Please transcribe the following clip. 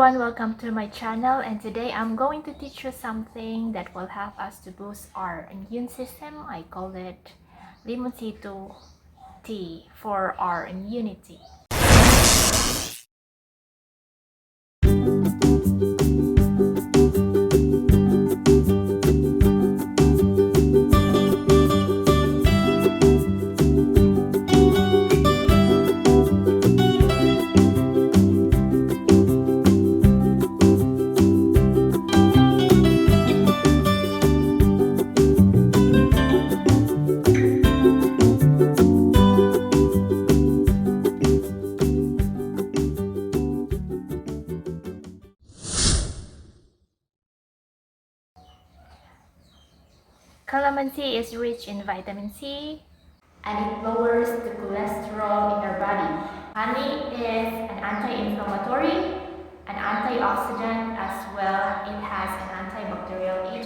everyone, welcome to my channel, and today I'm going to teach you something that will help us to boost our immune system. I call it LemonC2 tea for our immunity. Calamansi is rich in vitamin C and it lowers the cholesterol in our body. Honey is an anti-inflammatory, an antioxidant as well. It has an antibacterial agent.